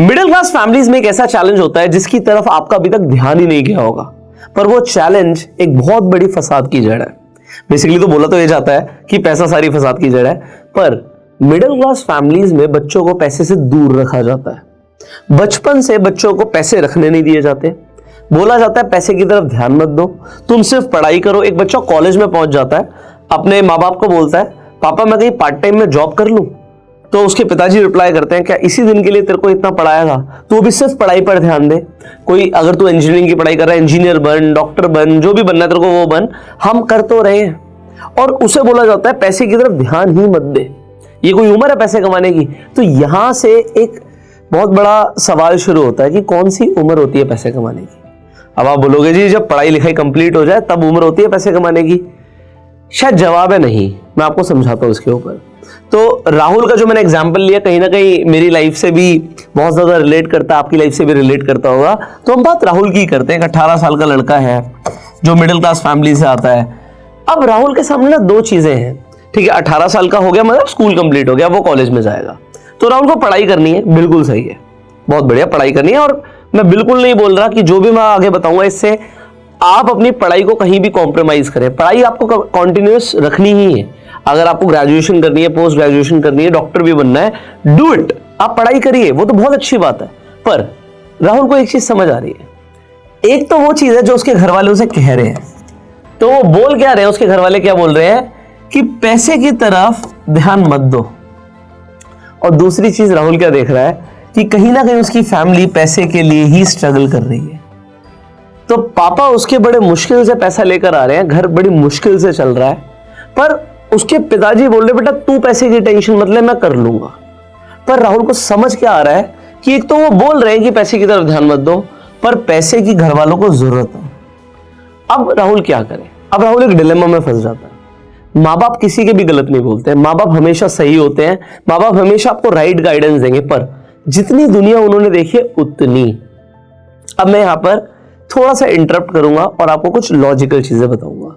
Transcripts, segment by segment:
Middle class families में एक ऐसा चैलेंज होता है जिसकी तरफ आपका अभी तक ध्यान ही नहीं गया होगा, पर वो चैलेंज एक बहुत बड़ी फसाद की जड़ है। बेसिकली तो बोला तो ये जाता है कि पैसा सारी फसाद की जड़ है, पर मिडिल क्लास फैमिलीज में बच्चों को पैसे से दूर रखा जाता है। बचपन से बच्चों को पैसे रखने नहीं दिए जाते। बोला जाता है पैसे की तरफ ध्यान मत दो, तुम सिर्फ पढ़ाई करो। एक बच्चा कॉलेज में पहुंच जाता है, अपने माँ बाप को बोलता है पापा मैं कहीं पार्ट टाइम में जॉब कर लूं, तो उसके पिताजी रिप्लाई करते हैं क्या इसी दिन के लिए तेरे को इतना पढ़ाया था, तू भी सिर्फ पढ़ाई पर ध्यान दे। कोई अगर तू इंजीनियरिंग की पढ़ाई कर रहा है, इंजीनियर बन, डॉक्टर बन, जो भी बनना है तेरे को वो बन, हम कर तो रहे हैं। और उसे बोला जाता है पैसे की तरफ ध्यान ही मत दे, ये कोई उम्र है पैसे कमाने की। तो यहां से एक बहुत बड़ा सवाल शुरू होता है कि कौन सी उम्र होती है पैसे कमाने की। अब आप बोलोगे जी जब पढ़ाई लिखाई कंप्लीट हो जाए तब उम्र होती है पैसे कमाने की। शायद जवाब है नहीं, मैं आपको समझाता हूं इसके ऊपर। तो राहुल का जो मैंने एग्जांपल लिया कहीं ना कहीं मेरी लाइफ से भी बहुत ज्यादा रिलेट करता है, आपकी लाइफ से भी रिलेट करता होगा। तो हम बात राहुल की करते हैं। 18 साल का लड़का है जो मिडिल क्लास फैमिली से आता है। अब राहुल के सामने ना दो चीजें हैं, ठीक है। 18 साल का हो गया, मतलब स्कूल कंप्लीट हो गया, वो कॉलेज में जाएगा। तो राहुल को पढ़ाई करनी है, बिल्कुल सही है, बहुत बढ़िया पढ़ाई करनी है। और मैं बिल्कुल नहीं बोल रहा कि जो भी मैं आगे बताऊंगा इससे आप अपनी पढ़ाई को कहीं भी कॉम्प्रोमाइज करें। पढ़ाई आपको कॉन्टिन्यूअस रखनी ही है। अगर आपको ग्रेजुएशन करनी है, पोस्ट ग्रेजुएशन करनी है, डॉक्टर भी बनना है, डू इट, आप पढ़ाई करिए, वो तो बहुत अच्छी बात है। पर राहुल को एक चीज समझ आ रही है। एक तो वो चीज है जो उसके घर वाले उसे कह रहे हैं, तो वो बोल क्या रहे हैं, उसके घर वाले क्या बोल रहे हैं कि पैसे की तरफ ध्यान मत दो। और दूसरी चीज राहुल क्या देख रहा है कि कहीं ना कहीं उसकी फैमिली पैसे के लिए ही स्ट्रगल कर रही है। तो पापा उसके बड़े मुश्किल से पैसा लेकर आ रहे हैं, घर बड़ी मुश्किल से चल रहा है, पर उसके पिताजी बोल रहे बेटा तू पैसे की टेंशन मत ले, मैं कर लूंगा। पर राहुल को समझ क्या आ रहा है कि एक तो वो बोल रहे हैं कि पैसे की तरफ ध्यान मत दो, पर पैसे की घर वालों को जरूरत है। अब राहुल क्या करे? अब राहुल एक डिलेमा में फंस जाता है। माँ बाप किसी के भी गलत नहीं बोलते हैं, माँ बाप हमेशा सही होते हैं, माँ बाप हमेशा आपको राइट गाइडेंस देंगे, पर जितनी दुनिया उन्होंने देखी है उतनी। अब मैं यहां पर थोड़ा सा इंटरप्ट करूंगा और आपको कुछ लॉजिकल चीजें बताऊंगा।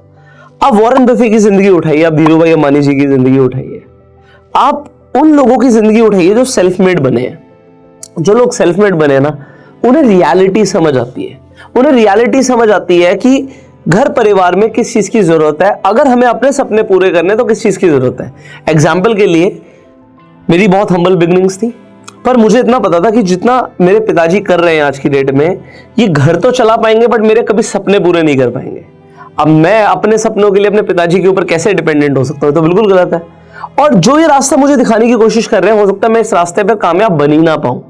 आप वॉरेन बफे की जिंदगी उठाइए, आप धीरू भाई अंबानी जी की जिंदगी उठाइए, आप उन लोगों की जिंदगी उठाइए जो सेल्फ मेड बने हैं। जो लोग सेल्फ मेड बने हैं ना, उन्हें रियलिटी समझ आती है। उन्हें रियलिटी समझ आती है कि घर परिवार में किस चीज की जरूरत है, अगर हमें अपने सपने पूरे करने तो किस चीज की जरूरत है। एग्जाम्पल के लिए मेरी बहुत हम्बल बिगनिंग्स थी, पर मुझे इतना पता था कि जितना मेरे पिताजी कर रहे हैं आज की डेट में, ये घर तो चला पाएंगे बट मेरे कभी सपने पूरे नहीं कर पाएंगे। अब मैं अपने सपनों के लिए अपने पिताजी के ऊपर कैसे डिपेंडेंट हो सकता हूं? तो बिल्कुल गलत है। और जो ये रास्ता मुझे दिखाने की कोशिश कर रहे हैं, हो सकता है मैं इस रास्ते पर कामयाब बन ही ना पाऊं।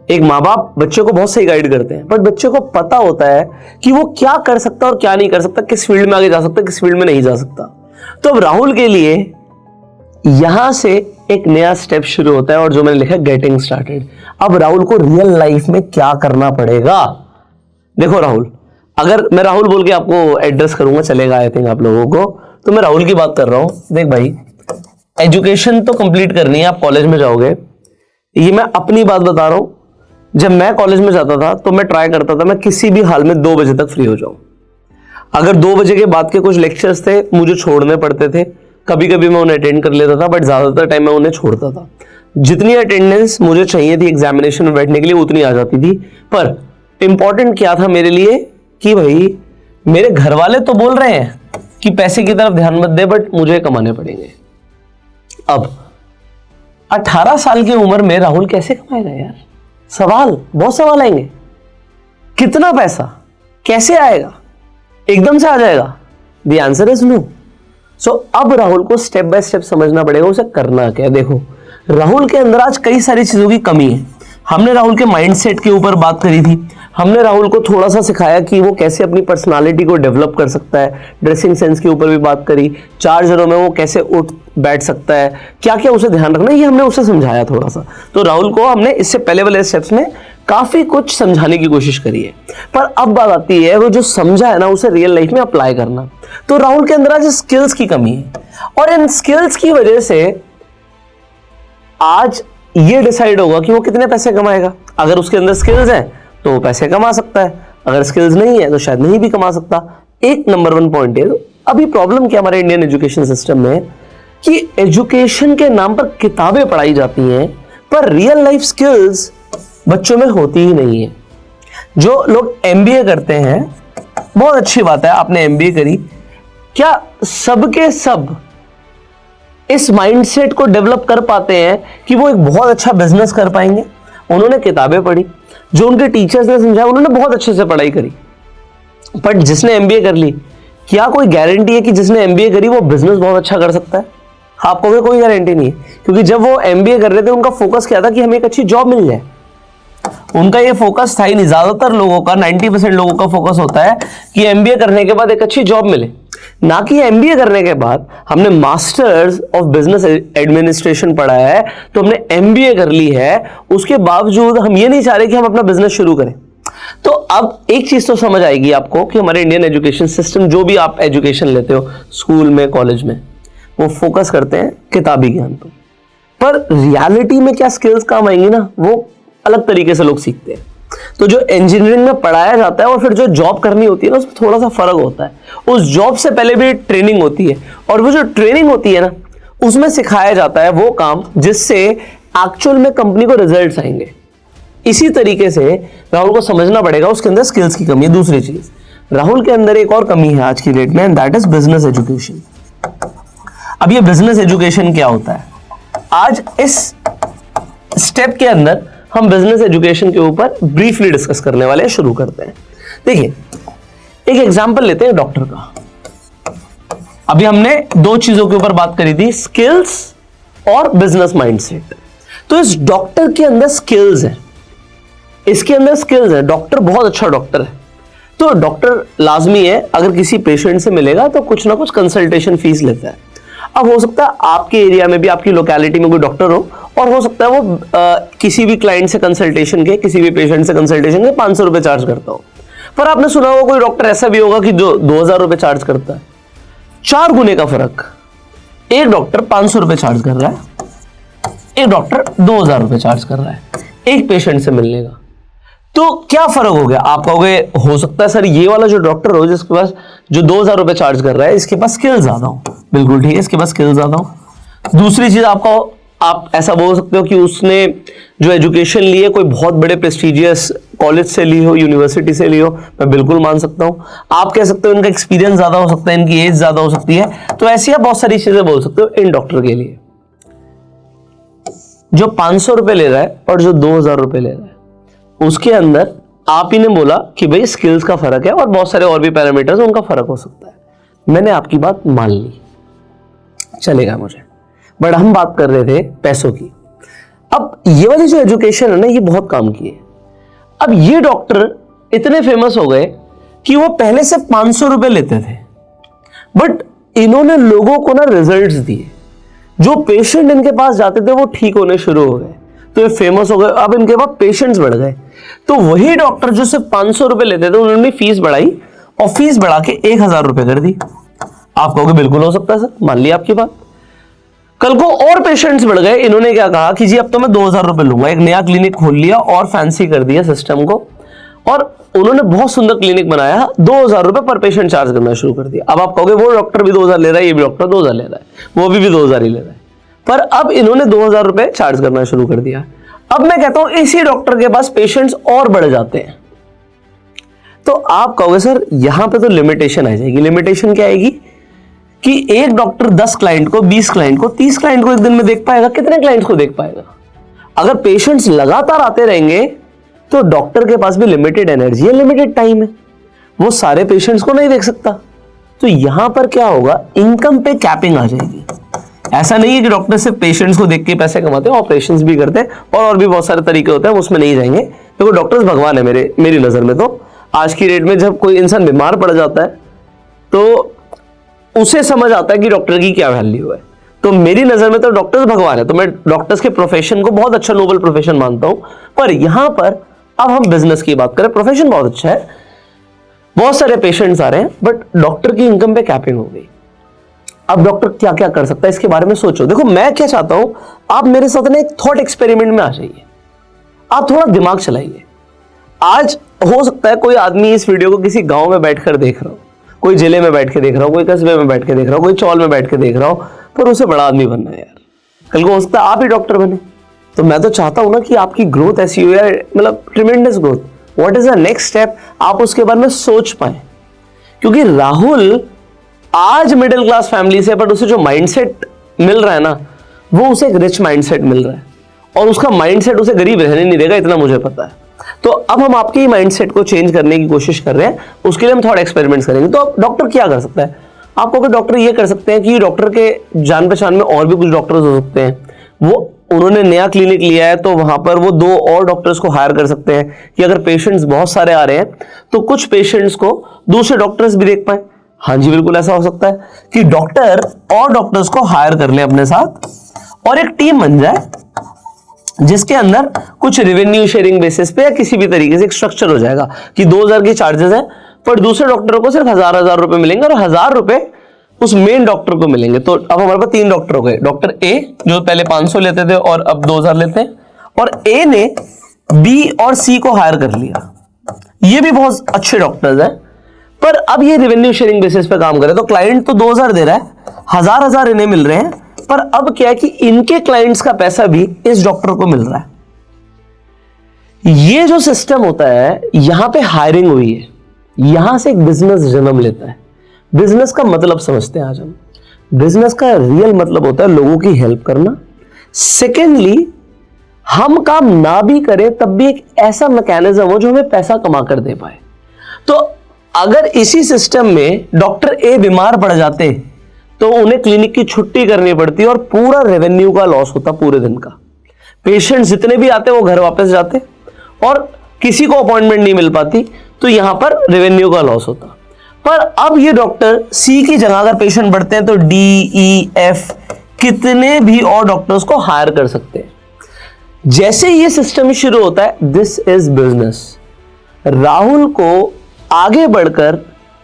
एक माँ बाप बच्चे को बहुत सही गाइड करते हैं, बट बच्चे को पता होता है कि वो क्या कर सकता है और क्या नहीं कर सकता, किस फील्ड में आगे जा सकता है, किस फील्ड में नहीं जा सकता। तो अब राहुल के लिए यहां से एक नया स्टेप शुरू होता है, और जो मैंने लिखा गेटिंग स्टार्टेड। अब राहुल को रियल लाइफ में क्या करना पड़ेगा? देखो राहुल, अगर मैं राहुल बोल के आपको एड्रेस करूंगा चलेगा आई थिंक आप लोगों को, तो मैं राहुल की बात कर रहा हूं। देख भाई, एजुकेशन तो कंप्लीट करनी है, आप कॉलेज में जाओगे। ये मैं अपनी बात बता रहा हूं। जब मैं कॉलेज में जाता था तो मैं ट्राई करता था मैं किसी भी हाल में 2 बजे तक फ्री हो जाऊं। अगर 2 बजे के बाद के कुछ लेक्चर्स थे मुझे छोड़ने पड़ते थे, कभी कभी मैं उन्हें अटेंड कर लेता था, बट ज्यादातर टाइम मैं उन्हें छोड़ता था। जितनी अटेंडेंस मुझे चाहिए थी एग्जामिनेशन में बैठने के लिए उतनी आ जाती थी। पर इंपॉर्टेंट क्या था मेरे लिए कि भाई मेरे घर वाले तो बोल रहे हैं कि पैसे की तरफ ध्यान मत दे, बट मुझे कमाने पड़ेंगे। अब 18 साल की उम्र में राहुल कैसे कमाएगा यार? बहुत सवाल आएंगे। कितना पैसा कैसे आएगा? एकदम से आ जाएगा? The answer is no. So अब राहुल को स्टेप बाय स्टेप समझना पड़ेगा उसे करना क्या। देखो, राहुल के अंदर आज कई सारी चीजों की कमी है। हमने राहुल के माइंडसेट के ऊपर बात करी थी, हमने राहुल को थोड़ा सा सिखाया कि वो कैसे अपनी पर्सनालिटी को डेवलप कर सकता है, ड्रेसिंग सेंस के ऊपर भी बात करी, 4 जगहों में वो कैसे उठ बैठ सकता है, क्या क्या उसे ध्यान रखना है, ये हमने उसे समझाया थोड़ा सा। तो राहुल को हमने इससे पहले वाले स्टेप्स में काफी कुछ समझाने की कोशिश करी है। पर अब बात आती है वो जो समझा है ना उसे रियल लाइफ में अप्लाई करना। तो राहुल के अंदर आज स्किल्स की कमी है, और इन स्किल्स की वजह से आज ये डिसाइड होगा कि वो कितने पैसे कमाएगा। अगर उसके अंदर स्किल्स हैं तो वो पैसे कमा सकता है, अगर स्किल्स नहीं है तो शायद नहीं भी कमा सकता। एक नंबर 1 पॉइंट है। अभी प्रॉब्लम क्या हमारे इंडियन एजुकेशन सिस्टम में कि एजुकेशन के नाम पर किताबें पढ़ाई जाती हैं, पर रियल लाइफ स्किल्स बच्चों में होती ही नहीं है। जो लोग एमबीए करते हैं, बहुत अच्छी बात है आपने एमबीए करी, क्या सबके सब इस माइंडसेट को डेवलप कर पाते हैं कि वो एक बहुत अच्छा बिजनेस कर पाएंगे? उन्होंने किताबें पढ़ी, जो उनके टीचर्स ने समझाया, उन्होंने बहुत अच्छे से पढ़ाई करी, बट जिसने एमबीए कर ली, क्या कोई गारंटी है कि जिसने एमबीए करी वो बिजनेस बहुत अच्छा कर सकता है? आपको कोई गारंटी नहीं है, क्योंकि जब वो एमबीए कर रहे थे उनका फोकस क्या था कि हमें एक अच्छी जॉब मिल जाए। उनका ये फोकस था ही नहीं। ज्यादातर लोगों का 90% लोगों का फोकस होता है कि एमबीए करने के बाद एक अच्छी जॉब मिले, ना कि एमबीए करने के बाद हमने मास्टर्स ऑफ बिजनेस एडमिनिस्ट्रेशन पढ़ा है तो हमने एमबीए कर ली है, उसके बावजूद हम ये नहीं चाह रहे कि हम अपना बिजनेस शुरू करें। तो अब एक चीज तो समझ आएगी आपको कि हमारे इंडियन एजुकेशन सिस्टम, जो भी आप एजुकेशन लेते हो स्कूल में, कॉलेज में, वो फोकस करते हैं किताबी ज्ञान पर रियलिटी में क्या स्किल्स काम आएंगी ना, वो अलग तरीके से लोग सीखते हैं। तो जो इंजीनियरिंग में पढ़ाया जाता है और फिर जो जॉब करनी होती है ना, उसमें थोड़ा सा फर्क होता है। उस जॉब से पहले भी ट्रेनिंग होती है, और वो जो ट्रेनिंग होती है ना, उसमें सिखाया जाता है वो काम जिससे एक्चुअल में कंपनी को रिजल्ट्स आएंगे। इसी तरीके से राहुल को समझना पड़ेगा उसके अंदर स्किल्स की कमी है। दूसरी चीज, राहुल के अंदर एक और कमी है आज की डेट में, and that is business education. अब ये बिजनेस एजुकेशन क्या होता है, आज इस स्टेप के अंदर हम बिजनेस एजुकेशन के ऊपर ब्रीफली डिस्कस करने वाले हैं। शुरू करते हैं। देखिए, एक एग्जांपल लेते हैं डॉक्टर का। अभी हमने दो चीजों के ऊपर बात करी थी, स्किल्स और बिजनेस माइंडसेट। तो इस डॉक्टर के अंदर स्किल्स है, इसके अंदर स्किल्स है, डॉक्टर बहुत अच्छा डॉक्टर है। तो डॉक्टर लाजमी है, अगर किसी पेशेंट से मिलेगा तो कुछ ना कुछ कंसल्टेशन फीस लेता है। अब हो सकता है आपके एरिया में भी, आपकी लोकेलिटी में कोई डॉक्टर हो, और हो सकता है वो किसी भी क्लाइंट से कंसल्टेशन के, किसी भी पेशेंट से कंसल्टेशन के 500 रुपए चार्ज करता हो। पर आपने सुना होगा कोई डॉक्टर ऐसा भी होगा कि जो 2000 रुपए चार्ज करता है। 4 गुने का फर्क। एक डॉक्टर 500 रुपए चार्ज कर रहा है, एक डॉक्टर 2000 रुपए चार्ज कर रहा है एक पेशेंट से मिलने का। तो क्या फर्क हो गया? आप कहोगे हो सकता है सर ये वाला जो डॉक्टर हो, जिसके पास जो 2000 रुपए चार्ज कर रहा है, इसके पास स्किल ज्यादा हो। बिल्कुल ठीक है, इसके पास स्किल ज्यादा हो। दूसरी चीज, आप ऐसा बोल सकते हो कि उसने जो एजुकेशन ली है कोई बहुत बड़े प्रेस्टिजियस कॉलेज से ली हो, यूनिवर्सिटी से ली हो, मैं बिल्कुल मान सकता हूं। आप कह सकते हो इनका एक्सपीरियंस ज्यादा हो सकता है, इनकी एज ज्यादा हो सकती है। तो ऐसी आप बहुत सारी चीजें बोल सकते हो इन डॉक्टर के लिए। जो 500 रुपए ले रहा है और जो 2000 रुपए ले रहा है, उसके अंदर आप ही ने बोला कि भाई स्किल्स का फर्क है और बहुत सारे और भी पैरामीटर्स, उनका फर्क हो सकता है। मैंने आपकी बात मान ली, चलेगा मुझे, बट हम बात कर रहे थे पैसों की। अब ये वाली जो एजुकेशन है ना, ये बहुत काम की है। अब ये डॉक्टर इतने फेमस हो गए कि वो पहले से 500 रुपए लेते थे, बट इन्होंने लोगों को ना रिजल्ट्स दिए। जो पेशेंट इनके पास जाते थे वो ठीक होने शुरू हो गए, तो ये फेमस हो गए। अब इनके पास पेशेंट्स बढ़ गए। तो वही डॉक्टर जो सिर्फ 500 रुपए लेते थे, उन्होंने फीस बढ़ाई और फीस बढ़ा के 1000 रुपए कर दी। आप कहोगे बिल्कुल हो सकता है सर, मान लिया आपकी बात। कल को और पेशेंट्स बढ़ गए, इन्होंने क्या कहा कि जी अब तो मैं 2000 रुपए लूंगा। एक नया क्लिनिक खोल लिया और फैंसी कर दिया सिस्टम को, और उन्होंने बहुत सुंदर क्लिनिक बनाया, 2000 रुपए पर पेशेंट चार्ज करना शुरू कर दिया। अब आप कहोगे वो डॉक्टर भी 2000 ले रहा है, ये भी डॉक्टर 2000 ले रहा है, वो भी 2000 ही ले रहा है, पर अब इन्होंने 2000 रुपए चार्ज करना शुरू कर दिया। अब मैं कहता हूं इसी डॉक्टर के पास पेशेंट्स और बढ़ जाते हैं। तो आप कहोगे सर यहां पे तो लिमिटेशन आ जाएगी। लिमिटेशन क्या आएगी कि एक डॉक्टर 10 क्लाइंट को, 20 क्लाइंट को, 30 क्लाइंट को एक दिन में देख पाएगा? कितने क्लाइंट्स को देख पाएगा? अगर पेशेंट्स लगातार आते रहेंगे तो डॉक्टर के पास भी लिमिटेड एनर्जी है, लिमिटेड टाइम है, वो सारे पेशेंट्स को नहीं देख सकता। तो यहां पर क्या होगा, इनकम पे कैपिंग आ जाएगी। ऐसा नहीं है कि डॉक्टर सिर्फ पेशेंट्स को देख के पैसे कमाते हैं, ऑपरेशंस भी करते हैं और भी बहुत सारे तरीके होते हैं, उसमें नहीं जाएंगे। देखो डॉक्टर्स भगवान है मेरी नजर में। तो आज की डेट में जब कोई इंसान बीमार पड़ जाता है तो उसे समझ आता है कि डॉक्टर की क्या वैल्यू है। तो मेरी नजर में तो डॉक्टर्स भगवान है। तो मैं डॉक्टर्स के प्रोफेशन को बहुत अच्छा नोबल प्रोफेशन मानता हूं। पर यहां पर अब हम बिजनेस की बात करें, प्रोफेशन बहुत अच्छा है, बहुत सारे पेशेंट्स आ रहे हैं, बट डॉक्टर की इनकम पे कैपिंग हो गई। अब डॉक्टर क्या क्या कर सकता है इसके बारे में सोचो। देखो मैं क्या चाहता हूं, आप मेरे साथ ना एक थॉट एक्सपेरिमेंट में आ जाइए, आप थोड़ा दिमाग चलाइए। आज हो सकता है कोई आदमी इस वीडियो को किसी गांव में बैठकर देख रहा हो, कोई जिले में बैठ के देख रहा हो, कोई कस्बे में बैठ के देख रहा हो, कोई चौल में बैठ के देख रहा हो, पर उसे बड़ा आदमी बनना है यार। कल को हो सकता है आप ही डॉक्टर बने। तो मैं तो चाहता हूं ना कि आपकी ग्रोथ ऐसी हो यार, मतलब tremendous growth. What is the next step, आप उसके बारे में सोच पाए। क्योंकि राहुल आज मिडिल क्लास फैमिली से, बट उसे जो माइंडसेट मिल रहा है ना, वो उसे एक रिच माइंडसेट मिल रहा है, और उसका माइंडसेट उसे गरीब रहने नहीं देगा, इतना मुझे पता है। तो अब हम आपके ही माइंडसेट को चेंज करने की कोशिश कर रहे हैं, उसके लिए हम थोड़ा एक्सपेरिमेंट्स करेंगे। तो अब डॉक्टर क्या कर सकता है? आपको अगर डॉक्टर ये कर सकते हैं कि डॉक्टर के जान पहचान में और भी कुछ डॉक्टर्स हो सकते हैं, वो उन्होंने नया क्लिनिक लिया है तो वहां पर वो 2 और डॉक्टर्स को हायर कर सकते हैं कि अगर पेशेंट्स बहुत सारे आ रहे हैं तो कुछ पेशेंट्स को दूसरे डॉक्टर्स भी देख पाए। हाँ जी, बिल्कुल ऐसा हो सकता है कि डॉक्टर और डॉक्टर्स को हायर कर ले अपने साथ, और एक टीम बन जाए जिसके अंदर कुछ रेवेन्यू शेयरिंग बेसिस पे या किसी भी तरीके से एक स्ट्रक्चर हो जाएगा कि 2000 की चार्जेस हैं, पर दूसरे डॉक्टरों को सिर्फ 1000 रुपए मिलेंगे, और 1000 रुपए उस मेन डॉक्टर को मिलेंगे। तो अब हमारे पास 3 डॉक्टर हो गए। डॉक्टर ए जो पहले 500 लेते थे और अब 2000 लेते हैं, और ए ने बी और सी को हायर कर लिया। ये भी बहुत अच्छे डॉक्टर्स हैं, पर अब ये रेवेन्यू शेयरिंग बेसिस पे काम करे। तो क्लाइंट तो 2000 दे रहा है, 1000 इन्हें मिल रहे हैं, पर अब क्या है कि इनके क्लाइंट्स का पैसा भी इस डॉक्टर को मिल रहा है। ये जो सिस्टम होता है, यहां पे हायरिंग हुई है, यहां से एक बिजनेस जन्म लेता है। बिजनेस का मतलब समझते हैं आज हम। बिजनेस का रियल मतलब होता है लोगों की हेल्प करना। सेकेंडली, हम काम ना भी करें तब भी एक ऐसा मैकेनिज्म हो जो हमें पैसा कमा कर दे पाए। तो अगर इसी सिस्टम में डॉक्टर ए बीमार पड़ जाते तो उन्हें क्लिनिक की छुट्टी करनी पड़ती और पूरा रेवेन्यू का लॉस होता पूरे दिन का। पेशेंट जितने भी आते वो घर वापस जाते और किसी को अपॉइंटमेंट नहीं मिल पाती, तो यहां पर रेवेन्यू का लॉस होता। पर अब ये डॉक्टर सी की जगह अगर पेशेंट बढ़ते हैं तो डी, ई, एफ कितने भी और डॉक्टर्स को हायर कर सकते हैं। जैसे ये सिस्टम शुरू होता है, दिस इज बिजनेस। राहुल को आगे बढ़कर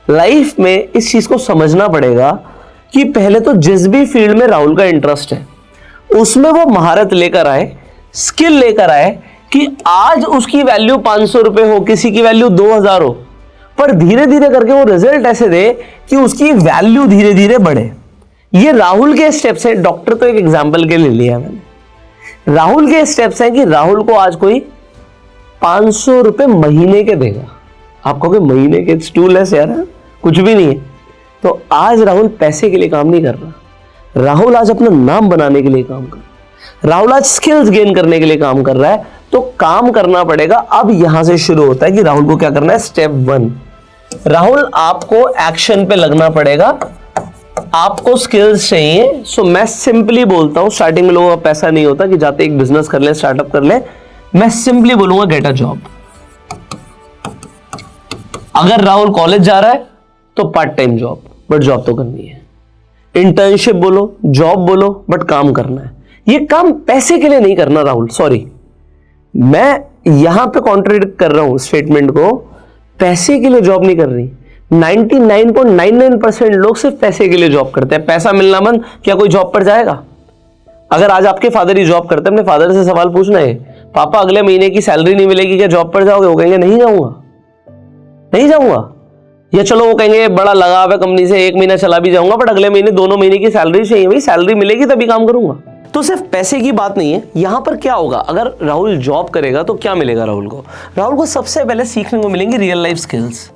लाइफ में इस चीज को समझना पड़ेगा कि पहले तो जिस भी फील्ड में राहुल का इंटरेस्ट है उसमें वो महारत लेकर आए, स्किल लेकर आए, कि आज उसकी वैल्यू 500 रुपए हो, किसी की वैल्यू 2000 हो, पर धीरे धीरे करके वो रिजल्ट ऐसे दे कि उसकी वैल्यू धीरे धीरे बढ़े। ये राहुल के स्टेप्स हैं। डॉक्टर तो एक एग्जाम्पल के लिए लिया मैंने। राहुल के स्टेप्स हैं कि राहुल को आज कोई 500 रुपए महीने के देगा। आप कहोगे महीने के, टू लेस यार, कुछ भी नहीं है। तो आज राहुल पैसे के लिए काम नहीं कर रहा, राहुल आज अपना नाम बनाने के लिए काम कर रहा है, राहुल आज स्किल्स गेन करने के लिए काम कर रहा है। तो काम करना पड़ेगा। अब यहां से शुरू होता है कि राहुल को क्या करना है। स्टेप 1, राहुल आपको एक्शन पे लगना पड़ेगा, आपको स्किल्स चाहिए। सो मैं सिंपली बोलता हूं, स्टार्टिंग में लोगों का पैसा नहीं होता कि जाते एक बिजनेस कर ले, स्टार्टअप कर ले। मैं सिंपली बोलूंगा गेट अ जॉब। अगर राहुल कॉलेज जा रहा है तो part time job, but job तो करनी है। इंटर्नशिप बोलो, जॉब बोलो, बट काम करना है। ये काम पैसे के लिए नहीं करना राहुल, सॉरी, मैं यहां पे कॉन्ट्रडिक्ट कर रहा हूं स्टेटमेंट को। पैसे के लिए जॉब नहीं कर रही। 99.99% लोग सिर्फ पैसे के लिए जॉब करते हैं। पैसा मिलना बंद, क्या कोई जॉब पर जाएगा? अगर आज आपके फादर ही जॉब करते हैं, अपने फादर से सवाल पूछना है, पापा अगले महीने की सैलरी नहीं मिलेगी, क्या जॉब पर जाओगे? वो कहेंगे नहीं जाऊंगा, नहीं जाऊंगा। या चलो वो कहेंगे बड़ा लगाव है कंपनी से, 1 महीना चला भी जाऊंगा, बट अगले महीने दोनों महीने की सैलरी चाहिए। भाई सैलरी मिलेगी तभी काम करूंगा। तो सिर्फ पैसे की बात नहीं है। यहां पर क्या होगा, अगर राहुल जॉब करेगा तो क्या मिलेगा राहुल को? राहुल को सबसे पहले सीखने को मिलेंगे रियल लाइफ स्किल्स।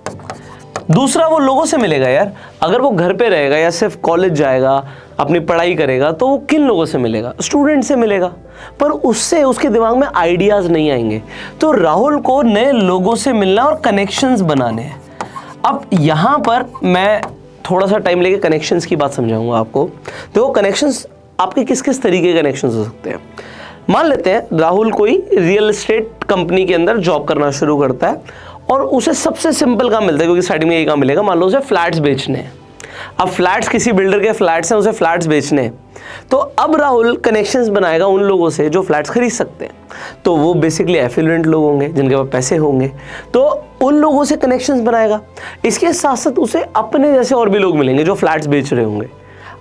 दूसरा, वो लोगों से मिलेगा यार। अगर वो घर पे रहेगा या सिर्फ कॉलेज जाएगा, अपनी पढ़ाई करेगा, तो वो किन लोगों से मिलेगा? स्टूडेंट से मिलेगा। पर उससे उसके दिमाग में आइडियाज नहीं आएंगे। तो राहुल को नए लोगों से मिलना और कनेक्शंस बनाने हैं। अब यहां पर मैं थोड़ा सा टाइम लेके कनेक्शंस की बात समझाऊंगा आपको। तो कनेक्शंस आपके किस किस तरीके के कनेक्शंस हो सकते हैं। मान लेते हैं राहुल कोई रियल एस्टेट कंपनी के अंदर जॉब करना शुरू करता है और उसे सबसे सिंपल काम मिलता है, क्योंकि स्टार्टिंग में यही काम मिलेगा। मान लो उसे फ्लैट्स बेचने हैं। अब फ्लैट्स किसी बिल्डर के फ्लैट्स हैं, उसे फ्लैट्स बेचने हैं। तो अब राहुल कनेक्शंस बनाएगा उन लोगों से जो फ्लैट्स खरीद सकते हैं। तो वो बेसिकली एफिलिएंट लोग होंगे जिनके पास पैसे होंगे, तो उन लोगों से कनेक्शंस बनाएगा। इसके साथ साथ उसे अपने जैसे और भी लोग मिलेंगे जो फ्लैट्स बेच रहे होंगे।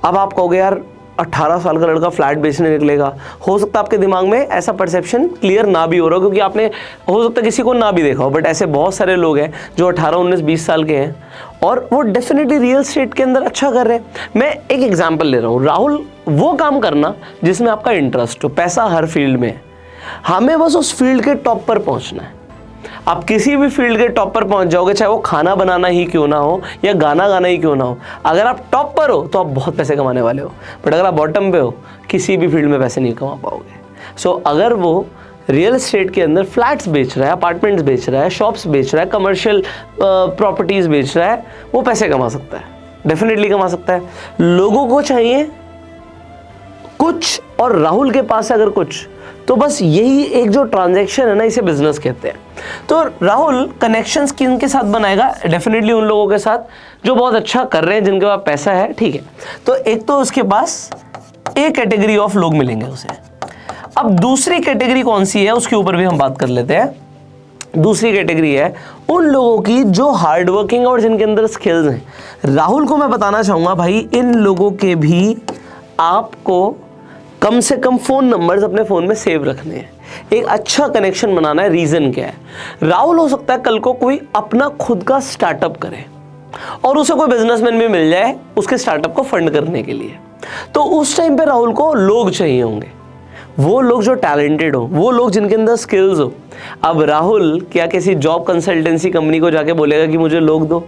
अब आप कहोगे यार 18 साल का लड़का फ्लैट बेचने निकलेगा। हो सकता है आपके दिमाग में ऐसा परसेप्शन क्लियर ना भी हो रहा हो, क्योंकि आपने हो सकता है किसी को ना भी देखा हो, बट ऐसे बहुत सारे लोग हैं जो 18, 19, 20 साल के हैं और वो डेफिनेटली रियल एस्टेट के अंदर अच्छा कर रहे हैं। मैं एक एग्जांपल ले रहा हूँ। राहुल वो काम करना जिसमें आपका इंटरेस्ट हो। पैसा हर फील्ड में है, हमें बस उस फील्ड के टॉप पर पहुंचना है। आप किसी भी फील्ड के टॉप पर पहुंच जाओगे, चाहे वो खाना बनाना ही क्यों ना हो या गाना गाना ही क्यों ना हो, अगर आप टॉप पर हो तो आप बहुत पैसे कमाने वाले हो। बट अगर आप बॉटम पे हो, किसी भी फील्ड में पैसे नहीं कमा पाओगे। सो अगर वो रियल एस्टेट के अंदर फ्लैट्स बेच रहा है, अपार्टमेंट्स बेच रहा है, शॉप्स बेच रहा है, कमर्शियल प्रॉपर्टीज बेच रहा है, वो पैसे कमा सकता है, डेफिनेटली कमा सकता है। लोगों को चाहिए कुछ और राहुल के पास अगर कुछ, तो बस यही एक जो ट्रांजैक्शन है ना, इसे बिजनेस कहते हैं। तो राहुल कनेक्शंस किनके साथ बनाएगा? डेफिनेटली उन लोगों के साथ जो बहुत अच्छा कर रहे हैं, जिनके पास पैसा है, ठीक है। तो एक तो उसके पास एक कैटेगरी ऑफ लोग मिलेंगे उसे। अब दूसरी कैटेगरी कौन सी है, उसके ऊपर भी हम बात कर लेते हैं। दूसरी कैटेगरी है उन लोगों की जो हार्ड वर्किंग और जिनके अंदर स्किल्स हैं। राहुल को मैं बताना चाहूंगा भाई, इन लोगों के भी आपको कम से कम फोन नंबर्स अपने फोन में सेव रखने हैं, एक अच्छा कनेक्शन बनाना है। रीजन क्या है? राहुल हो सकता है कल को कोई अपना खुद का स्टार्टअप करे और उसे कोई बिजनेसमैन भी मिल जाए उसके स्टार्टअप को फंड करने के लिए। तो उस टाइम पे राहुल को लोग चाहिए होंगे, वो लोग जो टैलेंटेड हो, वो लोग जिनके अंदर स्किल्स हो। अब राहुल क्या किसी जॉब कंसल्टेंसी कंपनी को जाके बोलेगा कि मुझे लोग दो?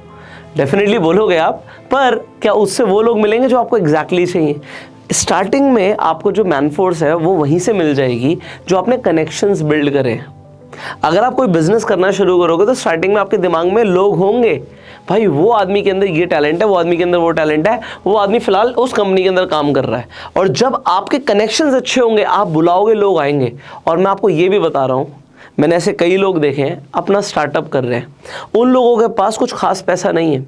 डेफिनेटली बोलोगे आप, पर क्या उससे वो लोग मिलेंगे जो आपको एग्जैक्टली चाहिए? स्टार्टिंग में आपको जो मैनफोर्स है वो वहीं से मिल जाएगी जो आपने कनेक्शंस बिल्ड करे हैं। अगर आप कोई बिजनेस करना शुरू करोगे तो स्टार्टिंग में आपके दिमाग में लोग होंगे, भाई वो आदमी के अंदर ये टैलेंट है, वो आदमी के अंदर वो टैलेंट है, वो आदमी फिलहाल उस कंपनी के अंदर काम कर रहा है। और जब आपके कनेक्शंस अच्छे होंगे, आप बुलाओगे, लोग आएंगे। और मैं आपको ये भी बता रहा हूँ, मैंने ऐसे कई लोग देखे हैं अपना स्टार्टअप कर रहे हैं, उन लोगों के पास कुछ खास पैसा नहीं है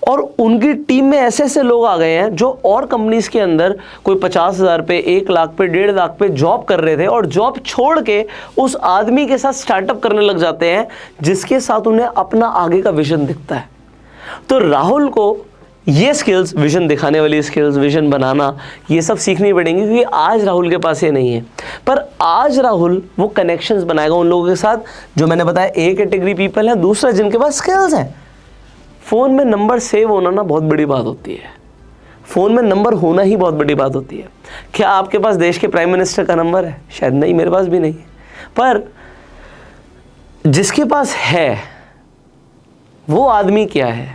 और उनकी टीम में ऐसे ऐसे लोग आ गए हैं जो और कंपनीज के अंदर कोई 50,000 पे, 1 लाख पे, 1.5 लाख पे जॉब कर रहे थे और जॉब छोड़ के उस आदमी के साथ स्टार्टअप करने लग जाते हैं जिसके साथ उन्हें अपना आगे का विजन दिखता है। तो राहुल को ये स्किल्स, विजन दिखाने वाली स्किल्स, विजन बनाना, ये सब सीखनी पड़ेंगी क्योंकि आज राहुल के पास ये नहीं है। पर आज राहुल वो कनेक्शंस बनाएगा उन लोगों के साथ जो मैंने बताया, एक कैटेगरी पीपल है, दूसरा जिनके पास स्किल्स है। फ़ोन में नंबर सेव होना ना बहुत बड़ी बात होती है, फ़ोन में नंबर होना ही बहुत बड़ी बात होती है। क्या आपके पास देश के प्राइम मिनिस्टर का नंबर है? शायद नहीं, मेरे पास भी नहीं है। पर जिसके पास है वो आदमी क्या है,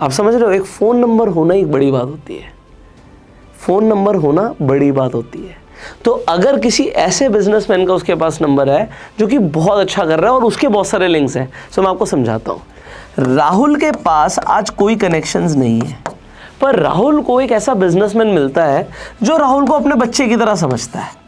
आप समझ रहे हो? एक फ़ोन नंबर होना एक बड़ी बात होती है, फ़ोन नंबर होना बड़ी बात होती है। तो अगर किसी ऐसे बिजनेसमैन का उसके पास नंबर है जो कि बहुत अच्छा कर रहा है और उसके बहुत सारे लिंक्स हैं, तो मैं आपको समझाता हूँ। राहुल के पास आज कोई कनेक्शंस नहीं है, पर राहुल को एक ऐसा बिजनेसमैन मिलता है जो राहुल को अपने बच्चे की तरह समझता है।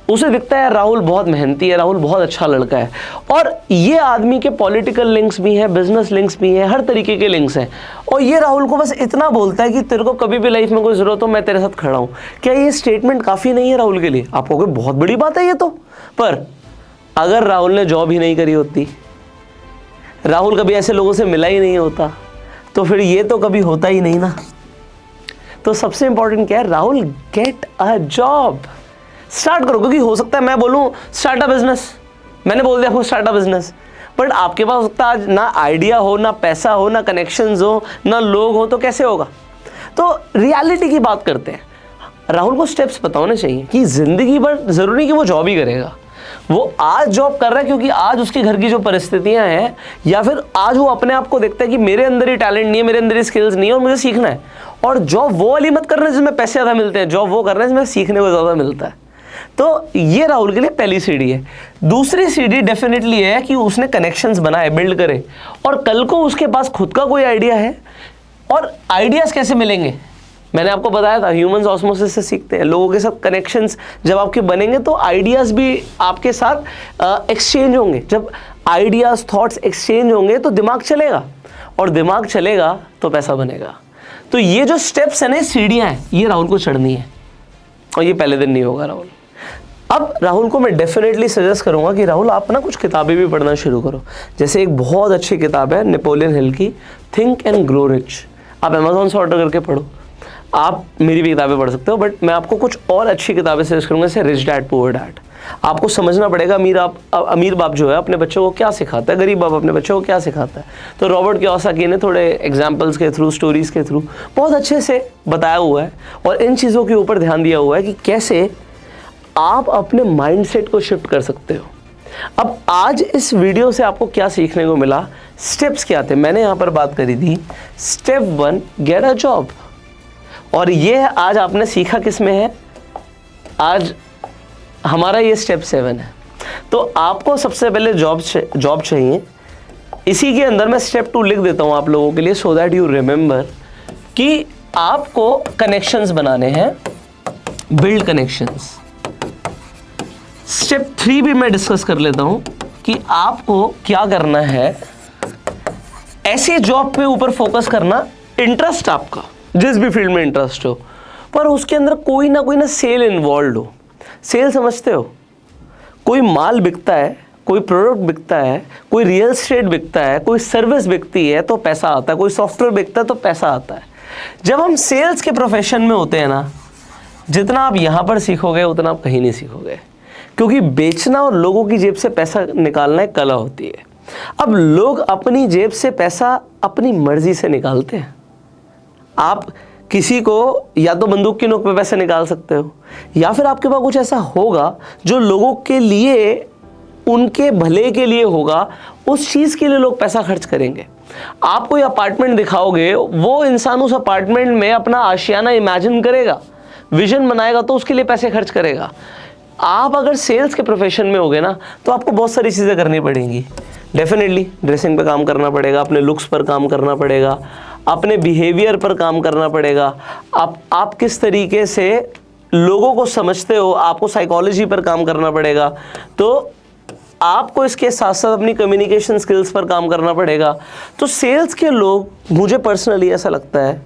उसे दिखता है राहुल बहुत मेहनती है, राहुल बहुत अच्छा लड़का है। और ये आदमी के पॉलिटिकल लिंक्स भी हैं, बिजनेस लिंक्स भी हैं, हर तरीके के लिंक्स हैं। और ये राहुल को बस इतना बोलता है कि तेरे को कभी भी लाइफ में कोई ज़रूरत हो मैं तेरे साथ खड़ा हूँ। क्या ये स्टेटमेंट काफ़ी नहीं है राहुल के लिए? आप कहोगे बहुत बड़ी बात है ये तो। पर अगर राहुल ने जॉब ही नहीं करी होती, राहुल कभी ऐसे लोगों से मिला ही नहीं होता, तो फिर ये तो कभी होता ही नहीं ना। तो सबसे इंपॉर्टेंट क्या है? Rahul, get a job, start करो। क्योंकि हो सकता है मैं बोलूं स्टार्टअप बिजनेस, मैंने बोल दिया आपको स्टार्टअप बिजनेस, बट आपके पास हो सकता है आज ना आइडिया हो, ना पैसा हो, ना कनेक्शंस हो, ना लोग हो, तो कैसे होगा? तो रियलिटी की बात करते हैं। राहुल को स्टेप्स पता होने चाहिए कि जिंदगी भर जरूरी नहीं कि वो जॉब ही करेगा। वो आज जॉब कर रहा है क्योंकि आज उसके घर की जो परिस्थितियां हैं, या फिर आज वो अपने आप को देखता है कि मेरे अंदर ही टैलेंट नहीं है, मेरे अंदर ही स्किल्स नहीं है और मुझे सीखना है। और जॉब वो वाली मत करना जिसमें पैसे ज़्यादा मिलते हैं, जॉब वो करना है जिसमें सीखने को ज़्यादा मिलता है। तो ये राहुल के लिए पहली सीढ़ी है। दूसरी सीढ़ी डेफिनेटली है कि उसने कनेक्शंस बनाए, बिल्ड करे, और कल को उसके पास खुद का कोई आइडिया है। और आइडियाज़ कैसे मिलेंगे? मैंने आपको बताया था ह्यूमंस ऑस्मोसिस से सीखते हैं। लोगों के साथ कनेक्शंस जब आपके बनेंगे तो आइडियाज़ भी आपके साथ एक्सचेंज होंगे। जब आइडियाज़, थॉट्स एक्सचेंज होंगे तो दिमाग चलेगा, और दिमाग चलेगा तो पैसा बनेगा। तो ये जो स्टेप्स हैं ना, सीढ़ियाँ हैं, ये राहुल को चढ़नी है, और ये पहले दिन नहीं होगा राहुल। अब राहुल को मैं डेफिनेटली सजेस्ट करूंगा कि राहुल आप ना कुछ किताबें भी पढ़ना शुरू करो। जैसे एक बहुत अच्छी किताब है नेपोलियन हिल की, थिंक एंड ग्रो रिच। आप अमेजोन से ऑर्डर करके पढ़ो, आप मेरी भी किताबें पढ़ सकते हो, बट मैं आपको कुछ और अच्छी किताबें सजेस्ट करूँगा, जैसे रिच डैड पुअर डैड। आपको समझना पड़ेगा अमीर बाप जो है अपने बच्चों को क्या सिखाता है, गरीब बाप अपने बच्चों को क्या सिखाता है। तो रॉबर्ट कियोसाकी ने थोड़े एग्जाम्पल्स के थ्रू, स्टोरीज़ के थ्रू बहुत अच्छे से बताया हुआ है, और इन चीज़ों के ऊपर ध्यान दिया हुआ है कि कैसे आप अपने माइंडसेट को शिफ्ट कर सकते हो। अब आज इस वीडियो से आपको क्या सीखने को मिला, स्टेप्स क्या थे, मैंने यहाँ पर बात करी थी स्टेप 1 गेट अ जॉब, और ये आज आपने सीखा किस में है, आज हमारा ये स्टेप 7 है। तो आपको सबसे पहले जॉब चाहिए। इसी के अंदर मैं स्टेप 2 लिख देता हूँ आप लोगों के लिए, सो दैट यू रिमेंबर कि आपको कनेक्शंस बनाने हैं, बिल्ड कनेक्शंस। स्टेप 3 भी मैं डिस्कस कर लेता हूं कि आपको क्या करना है, ऐसी जॉब पे ऊपर फोकस करना, इंटरेस्ट आपका जिस भी फील्ड में इंटरेस्ट हो, पर उसके अंदर कोई ना सेल इन्वॉल्व हो। सेल समझते हो, कोई माल बिकता है, कोई प्रोडक्ट बिकता है, कोई रियल एस्टेट बिकता है, कोई सर्विस बिकती है तो पैसा आता है, कोई सॉफ्टवेयर बिकता है तो पैसा आता है। जब हम सेल्स के प्रोफेशन में होते हैं ना, जितना आप यहाँ पर सीखोगे उतना आप कहीं नहीं सीखोगे, क्योंकि बेचना और लोगों की जेब से पैसा निकालना एक कला होती है। अब लोग अपनी जेब से पैसा अपनी मर्जी से निकालते हैं। आप किसी को या तो बंदूक की नोक पे पैसे निकाल सकते हो, या फिर आपके पास कुछ ऐसा होगा जो लोगों के लिए, उनके भले के लिए होगा, उस चीज़ के लिए लोग पैसा खर्च करेंगे। आप कोई अपार्टमेंट दिखाओगे, वो इंसान उस अपार्टमेंट में अपना आशियाना इमेजिन करेगा, विजन बनाएगा, तो उसके लिए पैसे खर्च करेगा। आप अगर सेल्स के प्रोफेशन में होगे ना, तो आपको बहुत सारी चीज़ें करनी पड़ेंगी। डेफिनेटली ड्रेसिंग पे काम करना पड़ेगा, अपने लुक्स पर काम करना पड़ेगा, अपने बिहेवियर पर काम करना पड़ेगा, आप किस तरीके से लोगों को समझते हो, आपको साइकोलॉजी पर काम करना पड़ेगा। तो आपको इसके साथ साथ अपनी कम्युनिकेशन स्किल्स पर काम करना पड़ेगा। तो सेल्स के लोग, मुझे पर्सनली ऐसा लगता है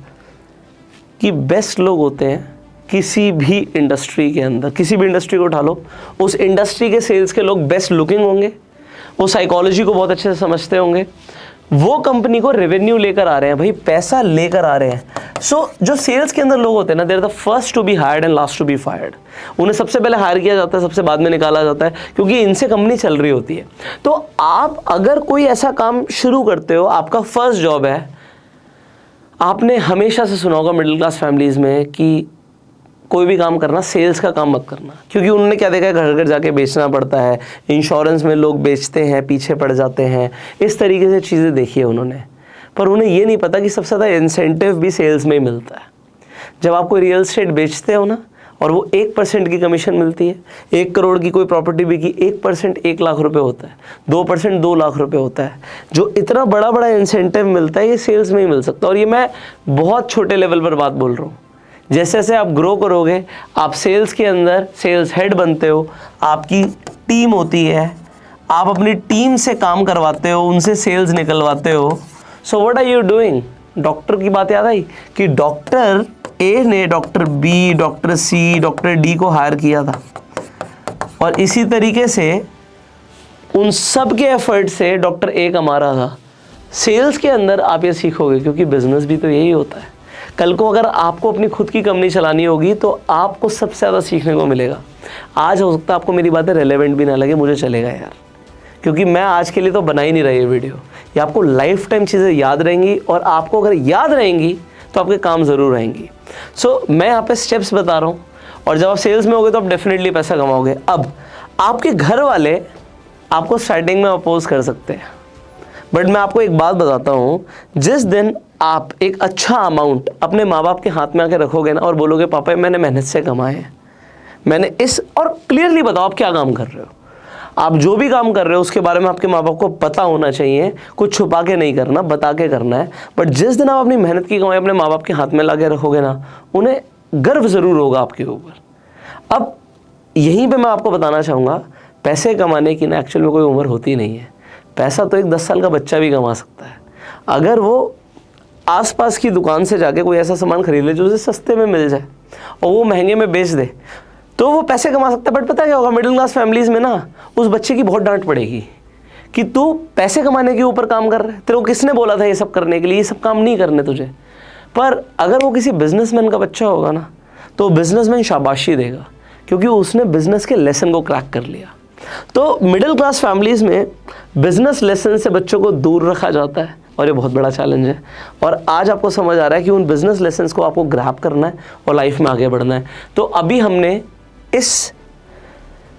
कि बेस्ट लोग होते हैं किसी भी इंडस्ट्री के अंदर। किसी भी इंडस्ट्री को उठा लो, उस इंडस्ट्री के सेल्स के लोग बेस्ट लुकिंग होंगे, वो साइकोलॉजी को बहुत अच्छे से समझते होंगे, वो कंपनी को रेवेन्यू लेकर आ रहे हैं, भाई पैसा लेकर आ रहे हैं। सो जो सेल्स के अंदर लोग होते हैं ना, they are the first to be hired and last to be fired. उन्हें सबसे पहले हायर किया जाता है, सबसे बाद में निकाला जाता है, क्योंकि इनसे कंपनी चल रही होती है। तो आप अगर कोई ऐसा काम शुरू करते हो, आपका फर्स्ट जॉब है, आपने हमेशा से सुना होगा मिडिल क्लास फैमिलीज में कि कोई भी काम करना, सेल्स का काम मत करना, क्योंकि उन्होंने क्या देखा है, घर घर जाके बेचना पड़ता है, इंश्योरेंस में लोग बेचते हैं, पीछे पड़ जाते हैं, इस तरीके से चीज़ें देखी है उन्होंने। पर उन्हें ये नहीं पता कि सबसे ज़्यादा इंसेंटिव भी सेल्स में ही मिलता है। जब आप कोई रियल एस्टेट बेचते हो ना, और वो 1% की कमीशन मिलती है, 1 करोड़ की कोई प्रॉपर्टी बिकी, 1% 1 लाख रुपए होता है, 2% 2 लाख रुपए होता है। जो इतना बड़ा बड़ा इंसेंटिव मिलता है, ये सेल्स में ही मिल सकता है। और ये मैं बहुत छोटे लेवल पर बात बोल रहा हूँ। जैसे जैसे आप ग्रो करोगे, आप सेल्स के अंदर सेल्स हेड बनते हो, आपकी टीम होती है, आप अपनी टीम से काम करवाते हो, उनसे सेल्स निकलवाते हो। So what are you doing? Doctor की बात याद आई कि डॉक्टर ए ने doctor B, doctor C, doctor D को हायर किया था, और इसी तरीके से उन सब के एफर्ट से डॉक्टर ए कमा रहा था। सेल्स के अंदर आप ये सीखोगे, क्योंकि बिजनेस भी तो यही होता है। कल को अगर आपको अपनी खुद की कंपनी चलानी होगी, तो आपको सबसे ज़्यादा सीखने को मिलेगा। आज हो सकता है आपको मेरी बातें रेलेवेंट भी ना लगे, मुझे चलेगा यार, क्योंकि मैं आज के लिए तो बना ही नहीं रहा ये वीडियो। ये आपको लाइफ टाइम चीज़ें याद रहेंगी, और आपको अगर याद रहेंगी तो आपके काम ज़रूर आएंगी। सो मैं यहाँ पे स्टेप्स बता रहा हूँ, और जब आप सेल्स में होगे तो आप डेफिनेटली पैसा कमाओगे। अब आपके घर वाले आपको स्टार्टिंग में अपोज कर सकते हैं, बट मैं आपको एक बात बताता हूँ, जिस दिन आप एक अच्छा अमाउंट अपने माँ बाप के हाथ में आके रखोगे ना, और बोलोगे पापा मैंने मेहनत से कमाए हैं, मैंने इस, और क्लियरली बताओ आप क्या काम कर रहे हो, आप जो भी काम कर रहे हो उसके बारे में आपके माँ बाप को पता होना चाहिए। कुछ छुपा के नहीं करना, बता के करना है। बट जिस दिन आप अपनी मेहनत की कमाई अपने माँ बाप के हाथ में ला के रखोगे ना, उन्हें गर्व ज़रूर होगा आपके ऊपर। अब यहीं पे मैं आपको बताना चाहूँगा, पैसे कमाने की ना एक्चुअल में कोई उम्र होती नहीं है। पैसा तो एक 10 साल का बच्चा भी कमा सकता है, अगर वो आसपास की दुकान से जाके कोई ऐसा सामान खरीद ले जो उसे सस्ते में मिल जाए और वो महंगे में बेच दे, तो वो पैसे कमा सकता है। बट पता क्या होगा, मिडिल क्लास फैमिलीज़ में ना उस बच्चे की बहुत डांट पड़ेगी कि तू पैसे कमाने के ऊपर काम कर रहा है, तेरे को किसने बोला था ये सब करने के लिए, ये सब काम नहीं करने तुझे। पर अगर वो किसी बिजनेसमैन का बच्चा होगा ना, तो बिजनेसमैन शाबाशी देगा, क्योंकि उसने बिजनेस के लेसन को क्रैक कर लिया। तो मिडिल क्लास फैमिलीज़ में बिजनेस लेसन से बच्चों को दूर रखा जाता है, और ये बहुत बड़ा चैलेंज है। और आज आपको समझ आ रहा है कि उन बिजनेस लेसन्स को आपको ग्रैब करना है और लाइफ में आगे बढ़ना है। तो अभी हमने इस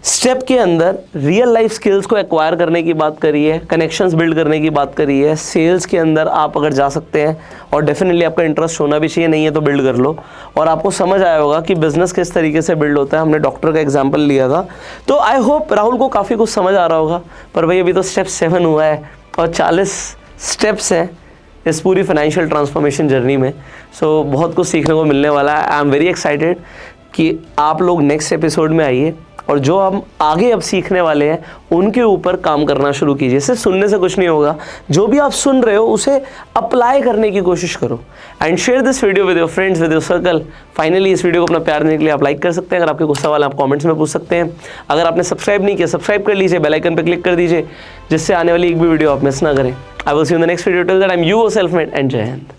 स्टेप के अंदर रियल लाइफ स्किल्स को एक्वायर करने की बात करी है, कनेक्शंस बिल्ड करने की बात करी है। सेल्स के अंदर आप अगर जा सकते हैं और डेफिनेटली आपका इंटरेस्ट होना भी चाहिए, नहीं है तो बिल्ड कर लो। और आपको समझ आया होगा कि बिजनेस किस तरीके से बिल्ड होता है। हमने डॉक्टर का एग्जाम्पल लिया था, तो आई होप राहुल को काफ़ी कुछ समझ आ रहा होगा। पर भाई अभी तो स्टेप 7 हुआ है और 40 स्टेप्स हैं इस पूरी फाइनेंशियल ट्रांसफॉर्मेशन जर्नी में। सो बहुत कुछ सीखने को मिलने वाला है। आई एम वेरी एक्साइटेड कि आप लोग नेक्स्ट एपिसोड में आइए और जो हम आगे अब सीखने वाले हैं उनके ऊपर काम करना शुरू कीजिए। सिर्फ सुनने से कुछ नहीं होगा, जो भी आप सुन रहे हो उसे अप्लाई करने की कोशिश करो। And share this video with your friends, with your circle. Finally इस वीडियो को अपना प्यार देने के लिए आप लाइक कर सकते हैं। अगर आपके कुछ सवाल आप कमेंट्स में पूछ सकते हैं। अगर आपने सब्सक्राइब नहीं किया, सब्सक्राइब कर लीजिए, बेल आइकन पर क्लिक कर दीजिए, जिससे आने वाली एक भी वीडियो आप मिस ना करें। I will see you in the next video. Till that I am your self made and जय हिंद।